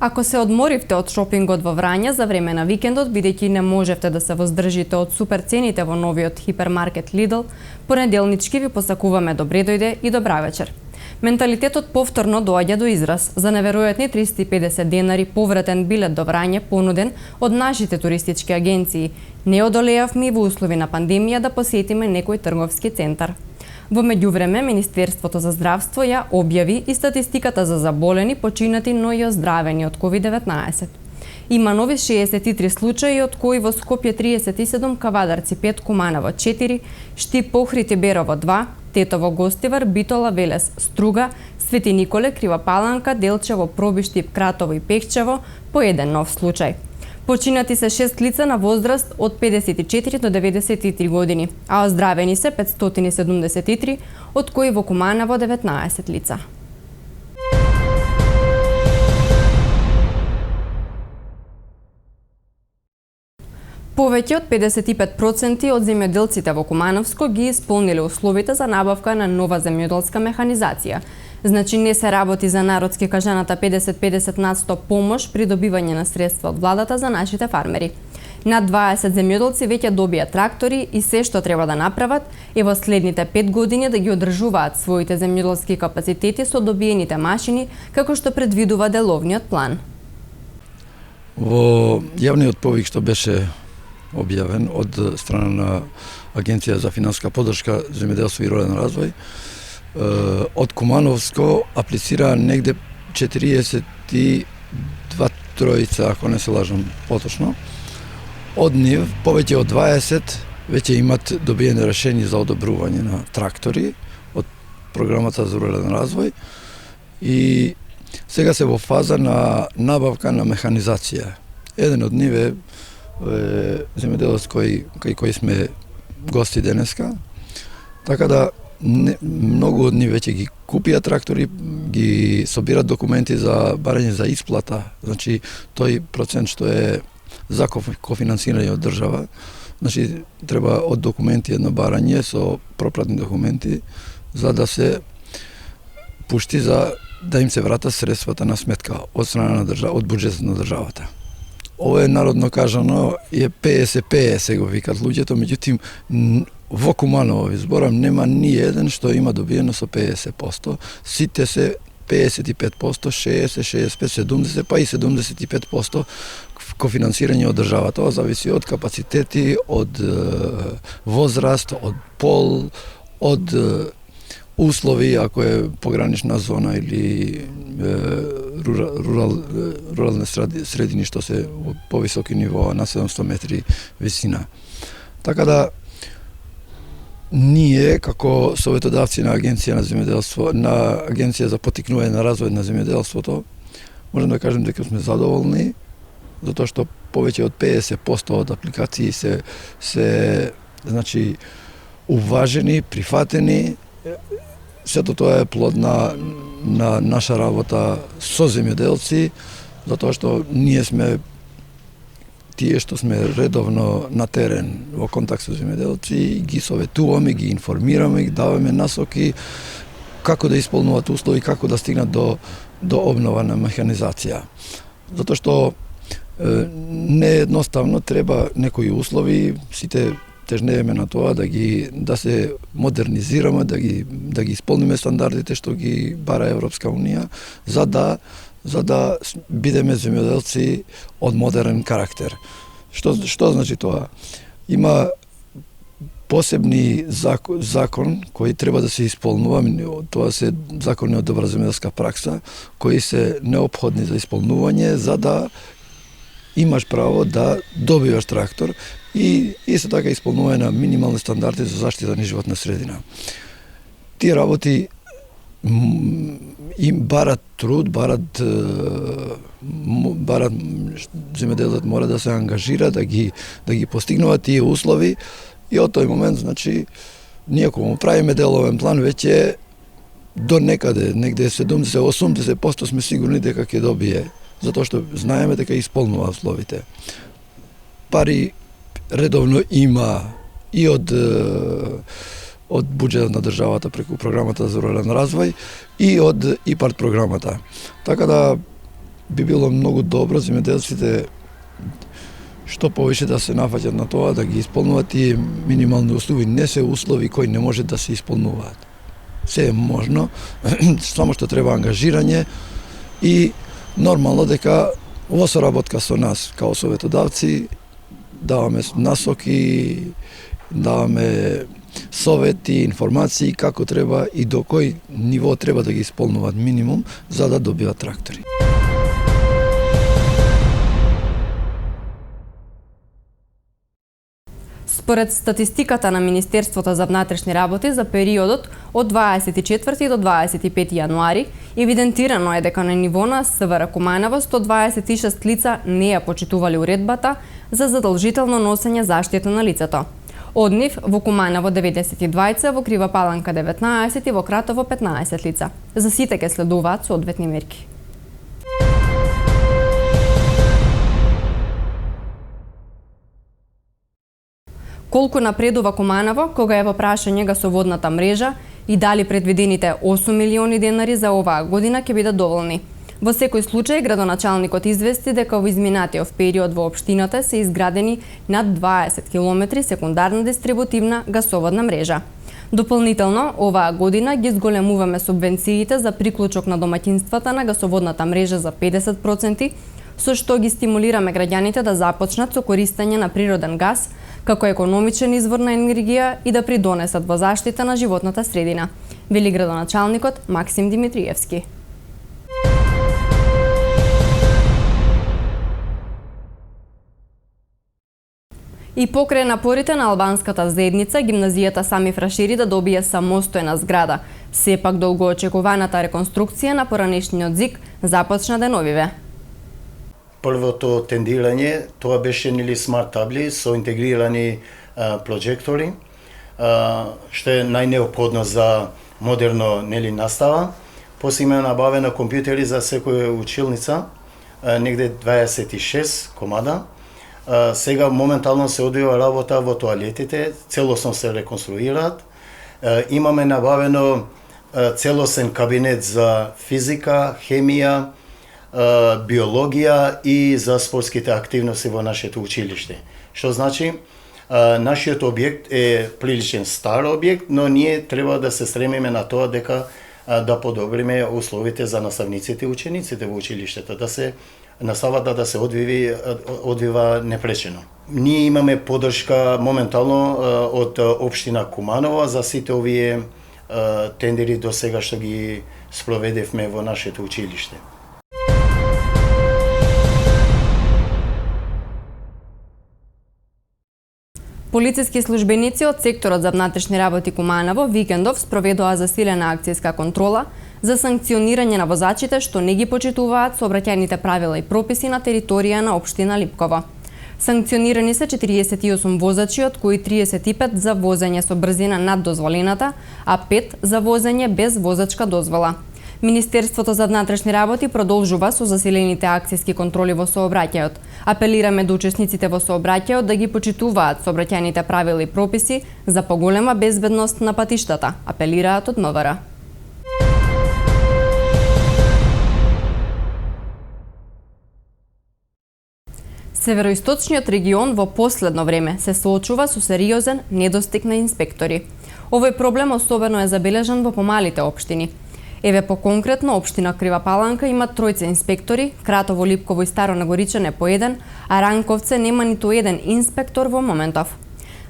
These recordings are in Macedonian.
Ако се одморивте од шопингот во Врања за време на викендот, бидејќи не можевте да се воздржите од супер цените во новиот хипермаркет Lidl, понеделнички ви посакуваме добре дојде и добра вечер. Менталитетот повторно доаѓа до израз. За неверојатни 350 денари повратен билет до Врање понуден од нашите туристички агенции. Не одолеавме и во услови на пандемија да посетиме некој трговски центар. Во меѓувреме, Министерството за здравство ја објави и статистиката за заболени, починати, но и оздравени од COVID-19. Има нови 63 случаи, од кои во Скопје 37, Кавадарци 5, Куманово 4, Штип, Охрид и Берово 2, Тетово, Гостивар, Битола, Велес, Струга, Свети Николе, Крива Паланка, Делчево, Проби, Штип, Кратово и Пехчево по еден нов случај. Починати се 6 лица на возраст од 54 до 93 години, а оздравени се 573, од кои во Куманово 19 лица. Повеќе од 55% од земјоделците во Кумановско ги исполниле условите за набавка на нова земјоделска механизација. Значи не се работи за народски кажаната 50-50 на 100 помош при добивање на средства од владата за нашите фармери. Над 20 земјоделци веќе добија трактори и се што треба да направат е во следните 5 години да ги одржуваат своите земјоделски капацитети со добиените машини, како што предвидува деловниот план. Во јавниот повик што беше објавен од страна на Агенција за финансиска поддршка, земјоделство и рурален развој, од Кумановско аплицира негде 42 тројца, ако не се лажам поточно. Од нив, повеќе од 20 веќе имат добиени решени за одобрување на трактори од програмата за рурален развој и сега се во фаза на набавка на механизација. Еден од нив е земјоделец кој сме гости денеска, така да многу од нив веќе ги купија трактори, ги собират документи за барање за исплата, значи тој процент што е за кофинансирање од држава, значи треба од документи едно барање со пропратни документи за да се пушти за да им се вратат средствата на сметка од страна на од буџетот на државата. Ова е народно кажано е 50-50 го викат луѓето, меѓутоа во Куманово зборам нема ни еден што има добиено со 50%, сите се 55%, 60, 65, 70, па и 75% кофинансирање од државата. Тоа зависи од капацитети, од возраст, од пол, од услови, ако е погранична зона или рурални средини што се во повисоки нивоа на 700 метри висина. Така да ние како советодавци на Агенција на земјоделство, на Агенција за поттикнување на развој на земјоделството, можам да кажем дека сме задоволни затоа што повеќе од 50% од апликации се значи уважени, прифатени. Сето тоа е плод на наша работа со земјоделци, затоа што ние сме тие што сме редовно на терен во контакт со земјоделци, ги советуваме, ги информираме, ги даваме насоки како да исполнуваат услови, како да стигнат до обнова на механизација. Затоа што не едноставно треба некои услови, сите тежнееме на тоа да се модернизираме, да ги исполниме стандардите што ги бара Европска унија, за да бидеме земјоделци од модерен карактер. Што значи тоа? Има посебни закон кои треба да се исполнува, тоа се закони од добра земјоделска пракса, кои се неопходни за исполнување за да имаш право да добиваш трактор и исто така исполнување на минимални стандарди за заштита на животна средина. Тие работи им барат труд, барат земјоделецот мора да се ангажира, да ги постигнува тие услови и од тој момент, значи, ние кога му правиме деловен план, веќе до некаде, негде 70-80% сме сигурни дека ќе добие, затоа што знаеме дека исполнува условите. Пари редовно има и од буџетот на државата преку програмата за рурален развој и од ИПАРД програмата. Така да би било многу добро земјоделците што повеќе да се нафаќат на тоа, да ги исполнуваат тие минимални услови. Не се услови кои не може да се исполнуваат. Се е можно, само што треба ангажирање и нормално дека во соработка со нас, као советодавци, даваме насоки, даваме совети, информации како треба и до кој ниво треба да ги исполнуваат минимум за да добиват трактори. Според статистиката на Министерството за внатрешни работи за периодот од 24 до 25 јануари, евидентирано е дека на ниво на СВР Куманово 126 лица не ја почитувале уредбата за задолжително носење заштита на лицето. Од нив во Куманово 92, во Крива Паланка 19 и во Кратово 15 лица. За сите ќе следуваат соодветни мерки. Колку напредува Куманово кога е во прашање гасоводната мрежа и дали предвидените 8 милиони денари за оваа година ќе бидат доволни? Во секој случај, градоначалникот извести дека во изминатиот период во општината се изградени над 20 километри секундарна дистрибутивна гасоводна мрежа. Дополнително, оваа година ги зголемуваме субвенциите за приклучок на домаќинствата на гасоводната мрежа за 50%, со што ги стимулираме граѓаните да започнат со користење на природен газ како економичен извор на енергија и да придонесат во заштита на животната средина, вели градоначалникот Максим Димитриевски. И покрај напорите на албанската заедница, гимназијата Сами Фрашири да добие самостојна зграда. Сепак долгоочекуваната реконструкција на поранешниот ЗИК започна деновиве. Првото тендирање, тоа беше смарт табли со интегрирани прожектори, што е најнеопходно за модерно настава. После има набавено компјутери за секоја училница, негде 26 комада. Сега моментално се одвива работа во тоалетите, целосно се реконструираат. Имаме набавено целосен кабинет за физика, хемија, биологија и за спортските активности во нашето училиште. Што значи, нашиот објект е приличен стар објект, но ние треба да се стремиме на тоа дека да подобриме условите за наставниците и учениците во училиштето, да се наставата да се одвива непречено. Ние имаме поддршка моментално од општина Куманово за сите овие тендери до сега што ги спроведевме во нашето училиште. Полициски службеници од секторот за внатрешни работи Куманово викендов спроведоа засилена акцијска контрола за санкционирање на возачите што не ги почитуваат сообраќајните правила и прописи на територија на општина Липково. Санкционирани се 48 возачи, од кои 35 за возење со брзина над дозволената, а 5 за возење без возачка дозвола. Министерството за внатрешни работи продолжува со засилените акцијски контроли во сообраќајот. Апелираме до учесниците во сообраќајот да ги почитуваат сообраќајните правила и прописи за поголема безбедност на патиштата, апелираат од МВР. Североисточниот регион во последно време се соочува со сериозен недостиг на инспектори. Овој проблем особено е забележан во помалите општини. Еве поконкретно, општина Крива Паланка има 3 инспектори, Кратово, Липково и Старо Нагоричане по 1, а Ранковце нема ниту еден инспектор во моментов.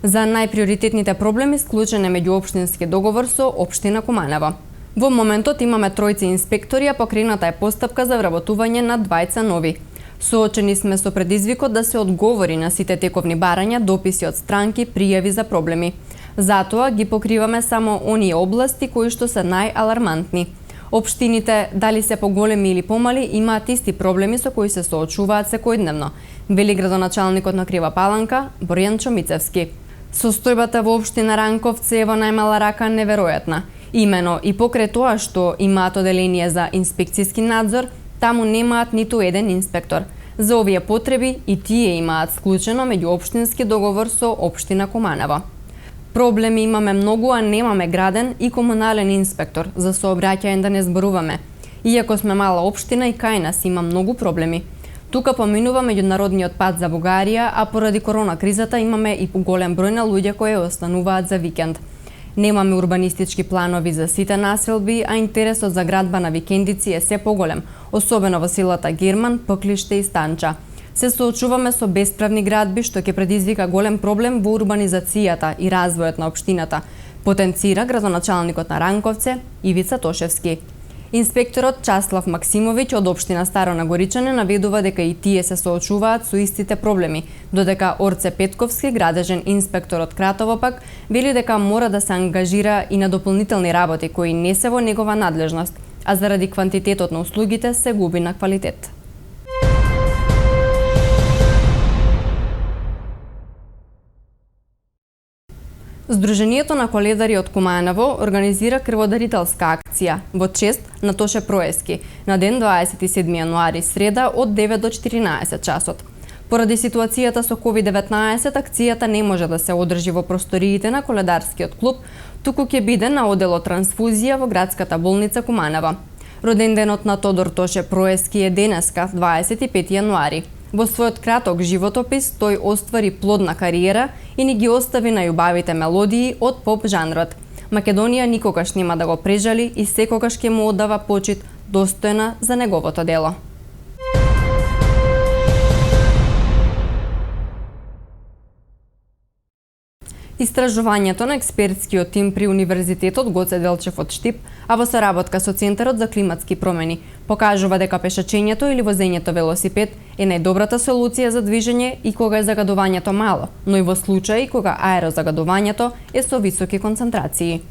За најприоритетните проблеми склучен е меѓуопштински договор со општина Куманово. Во моментот имаме 3 инспектори, а покрената е постапка за вработување на 20 нови. Соочени сме со предизвикот да се одговори на сите тековни барања, дописи од странки, пријави за проблеми. Затоа ги покриваме само оние области кои што се најалармантни. Општините, дали се поголеми или помали, имаат исти проблеми со кои се соочуваат секојдневно, вели градоначалникот на Крива Паланка, Борјан Чомицевски. Состојбата во општина Ранковце е во најмала рака неверојатна. Имено и покрај тоа што имаат оделение за инспекцијски надзор, таму немаат ниту еден инспектор. За овие потреби и тие имаат склучено меѓуопштински договор со општина Куманово. Проблеми имаме многу, а немаме граден и комунален инспектор, за сообраќање да не зборуваме. Иако сме мала општина и кај нас има многу проблеми. Тука поминува меѓународниот пат за Бугарија, а поради корона кризата имаме и голем број на луѓе кои остануваат за викенд. Немаме урбанистички планови за сите населби, а интересот за градба на викендици е се поголем, особено во селата Герман, Пклиште и Станча. Се соочуваме со бесправни градби, што ќе предизвика голем проблем во урбанизацијата и развојот на општината, потенцира градоначалникот на Ранковце, Ивица Тошевски. Инспекторот Часлав Максимовиќ од општина Старо Нагоричане наведува дека и тие се соочуваат со истите проблеми, додека Орце Петковски, градежен инспектор од Кратово пак, вели дека мора да се ангажира и на дополнителни работи кои не се во негова надлежност, а заради квантитетот на услугите се губи на квалитет. Сдруженијето на коледари од Куманово организира крводарителска акција во чест на Тоше Проески на ден 27 јануари среда од 9 до 14 часот. Поради ситуацијата со COVID-19, акцијата не може да се одржи во просториите на коледарскиот клуб, туку ќе биде на оделот трансфузија во градската болница Куманова. Роденденот на Тодор Тоше Проески е денеска, 25 јануари. Во својот краток животопис тој оствари плодна кариера и ни ги остави најубавите мелодии од поп жанрот. Македонија никогаш нема да го прежали и секогаш ќе му оддава почит достојна за неговото дело. Истражувањето на експертскиот тим при Универзитетот Гоце Делчев од Штип, а во соработка со Центарот за климатски промени, покажува дека пешачењето или возењето велосипед е најдобрата солуција за движење и кога е загадувањето мало, но и во случаи кога аерозагадувањето е со високи концентрации.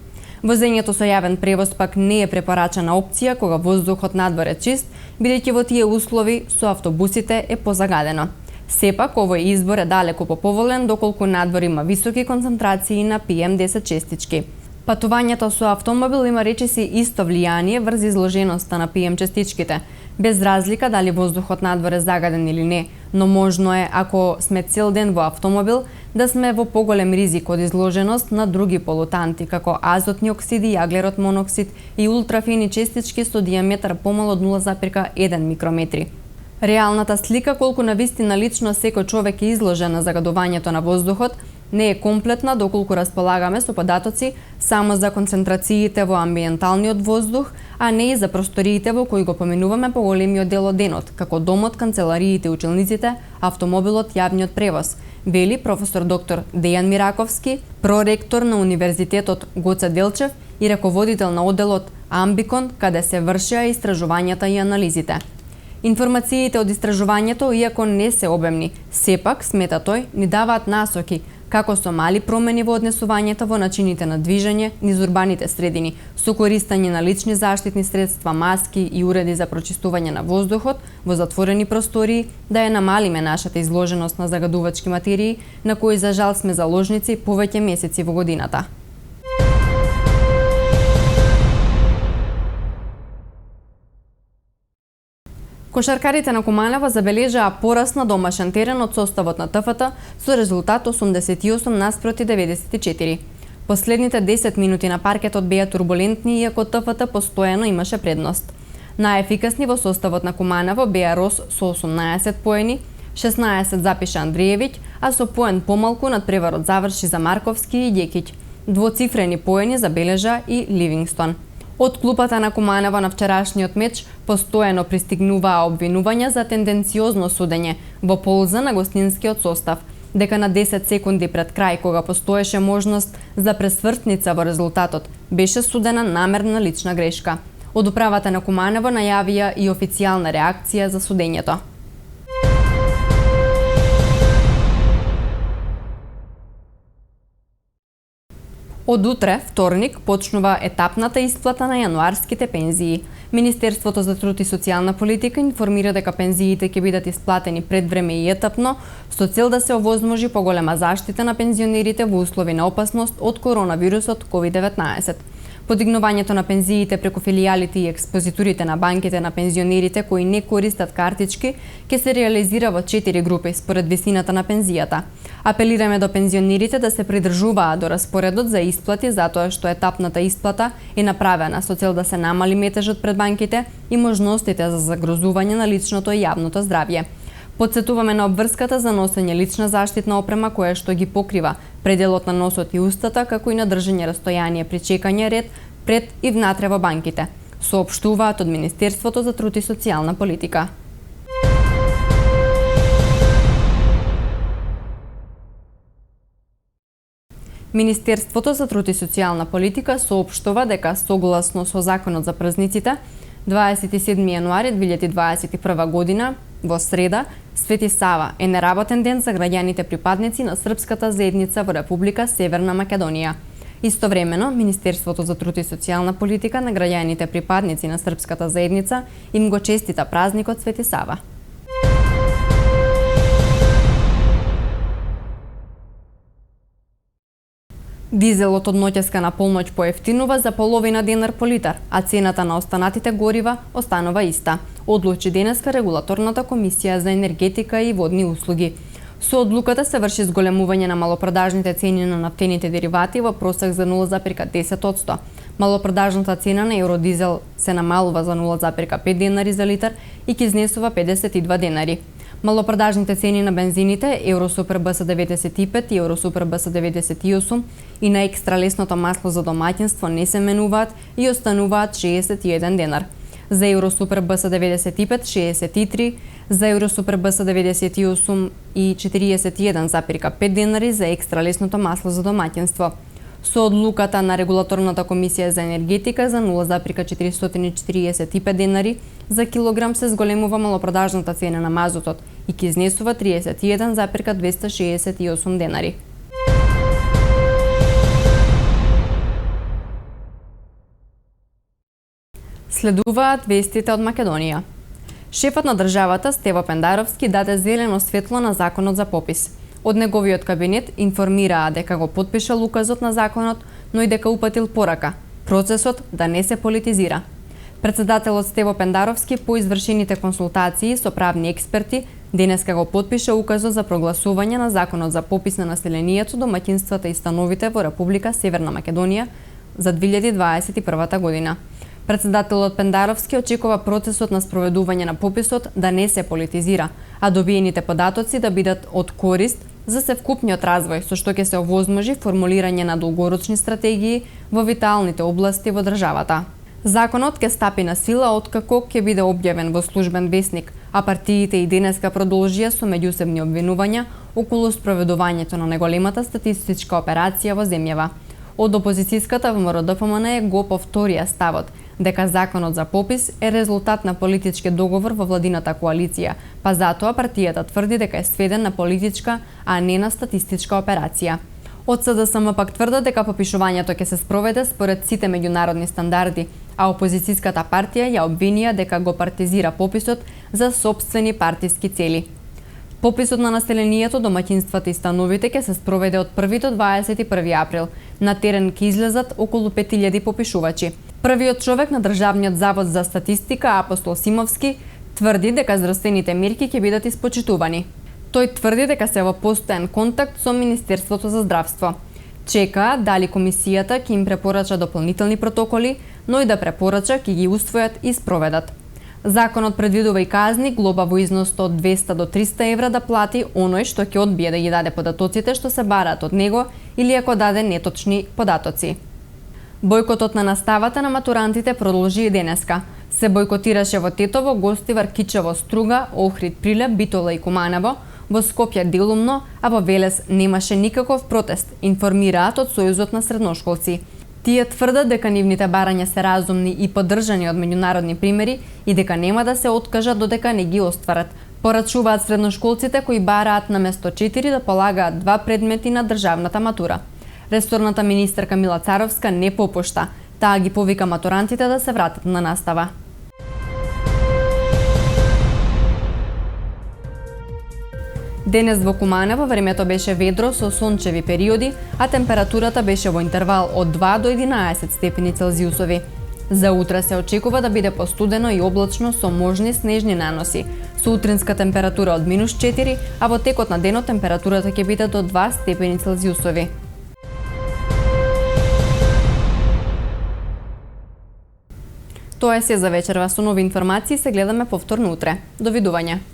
Возењето со јавен превоз пак не е препорачена опција кога воздухот надвор е чист, бидејќи во тие услови со автобусите е позагадено. Сепак, овој избор е далеку поповолен доколку надвор има високи концентрации на PM10 честички. Патувањето со автомобил има речиси исто влијание врз изложеноста на PM честичките, без разлика дали воздухот надвор е загаден или не, но можно е, ако сме цел ден во автомобил, да сме во поголем ризик од изложеност на други полутанти, како азотни оксиди, јаглерод моноксид и ултрафини честички со диаметар помал од 0,1 микрометри. Реалната слика колку навистина лично секој човек е изложен на загадувањето на воздухот не е комплетна доколку располагаме со податоци само за концентрациите во амбиенталниот воздух, а не и за просториите во кои го поминуваме поголемиот дел од денот, како домот, канцелариите, училниците, автомобилот, јавниот превоз, вели професор доктор Дејан Мираковски, проректор на Универзитетот Гоце Делчев и раководител на оделот Амбикон, каде се вршеа истражувањата и анализите. Информациите од истражувањето, иако не се обемни, сепак, смета тој, ни даваат насоки како со мали промени во однесувањето во начините на движење низ урбаните средини, со користење на лични заштитни средства, маски и уреди за прочистување на воздухот во затворени простории, да ја намалиме нашата изложеност на загадувачки материи, на кои за жал сме заложници повеќе месеци во годината. Кошаркарите на Куманово забележаа пораст на домашен терен од составот на ТФТ со резултат 88:94. Последните 10 минути на паркетот беа турбулентни, иако ТФТ постојано имаше предност. Најефикасни во составот на Куманово беа Рос со 18 поени, 16 запиша Андриевиќ, а со поен помалку надпреварот заврши за Марковски и Ѓекиќ. Двоцифрени поени забележа и Ливингстон. Од клупата на Куманово на вчерашниот меч постојано пристигнуваа обвинувања за тенденциозно судење во полза на гостинскиот состав, дека на 10 секунди пред крај, кога постоеше можност за пресвртница во резултатот, беше судена намерна лична грешка. Од управата на Куманово најавија и официјална реакција за судењето. Од утре, вторник, почнува етапната исплата на јануарските пензии. Министерството за труд и социјална политика информира дека пензиите ќе бидат исплатени предвреме и етапно, со цел да се овозможи поголема заштита на пензионерите во услови на опасност од коронавирусот COVID-19. Подигнувањето на пензиите преку филијалите и експозитурите на банките на пензионерите кои не користат картички ќе се реализира во 4 групи според висината на пензијата. Апелираме до пензионерите да се придржуваат до распоредот за исплати затоа што етапната исплата е направена со цел да се намали метежот пред банките и можностите за загрозување на личното и јавното здравје. Потсетуваме на обврската за носење лична заштитна опрема која што ги покрива пределот на носот и устата, како и на држање растојание при чекање ред пред и внатре во банките, соопштуваат од Министерството за труд и социјална политика. Министерството за труд и социјална политика соопштува дека согласно со Законот за празниците, 27 јануари 2021 година, во среда, Свети Сава е неработен ден за граѓаните припадници на српската заедница во Република Северна Македонија. Истовремено, Министерството за труд и социјална политика на граѓаните припадници на српската заедница им го честита празникот Свети Сава. Дизелот од ноќеска на полноќ поевтинува за половина денар по литар, а цената на останатите горива останува иста, одлучи денеска Регулаторната комисија за енергетика и водни услуги. Со одлуката се врши зголемување на малопродажните цени на нафтените деривати во просек за 0,10%. Малопродажната цена на евродизел се намалува за 0,5 денари за литар и ќе изнесува 52 денари. Малопродажните цени на бензините Евросупер БС 95 и Евросупер БС 98 и на екстра лесното масло за домаќинство не се менуваат и остануваат 61 денар. За Евросупер БС 95 63, за Евросупер БС 98 и 41,5 денари за екстра лесното масло за домаќинство. Со одлуката на Регулаторната комисија за енергетика за 0,445 денари за килограм се зголемува малопродажната цена на мазутот и ќе изнесува 31,268 денари. Следуваат вестите од Македонија. Шефот на државата Стево Пендаровски даде зелено светло на законот за попис. Од неговиот кабинет информираа дека го потпишал указот на законот, но и дека упатил порака процесот да не се политизира. Председателот Стево Пендаровски по извршените консултации со правни експерти денеска го потпиша указот за прогласување на законот за попис на населението, домаќинствата и становите во Република Северна Македонија за 2021 година. Председателот Пендаровски очекува процесот на спроведување на пописот да не се политизира, а добиените податоци да бидат од корист за севкупниот развој, со што ќе се овозможи формулирање на долгорочни стратегии во виталните области во државата. Законот ќе стапи на сила откако ќе биде објавен во службен весник, а партиите и денеска продолжија со меѓусебни обвинувања околу спроведувањето на најголемата статистичка операција во земјава. Од опозицијската ВМРО ДФМН го повторија ставот дека законот за попис е резултат на политички договор во владината коалиција, па затоа партијата тврди дека е сведен на политичка, а не на статистичка операција. Од СДСМ пак тврдат дека попишувањето ќе се спроведе според сите меѓународни стандарди, а опозицијската партија ја обвинија дека го партизира пописот за сопствени партиски цели. Пописот на населението, домаќинствата и становите ќе се спроведе од 1 до 21 април. На терен ќе излезат околу 5000 попишувачи. Првиот човек на Државниот завод за статистика, Апостол Симовски, тврди дека здравствените мерки ќе бидат испочитувани. Тој тврди дека се во постојан контакт со Министерството за здравство. Чека дали комисијата ќе им препорача дополнителни протоколи, но и да препорача ќе ги усвојат и спроведат. Законот предвидува и казни, глоба во износ од 200 до 300 евра да плати оној што ќе одбие да ги даде податоците што се бараат од него или ако даде неточни податоци. Бојкотот на наставата на матурантите продолжи и денеска. Се бојкотираше во Тетово, Гостивар, Кичево, Струга, Охрид, Прилеп, Битола и Куманово, во Скопје делумно, а во Велес немаше никаков протест, информираат од Сојузот на средношколци. Тие тврдат дека нивните барања се разумни и поддржани од меѓународни примери и дека нема да се откажат додека не ги остварат. Порачуваат средношколците кои бараат наместо 4 да полагаат 2 предмети на државната матура. Ресорната министерка Мила Царовска не попушта, таа ги повика матурантите да се вратат на настава. Денес во Куманово времето беше ведро со сончеви периоди, а температурата беше во интервал од 2 до 11 степени Целзиусови. За утре се очекува да биде постудено и облачно со можни снежни наноси. Сутринска температура од -4, а во текот на денот температурата ќе биде до 2 степени Целзиусови. Тоа е се за вечерва. Со нови информации се гледаме повторно утре. Довидување.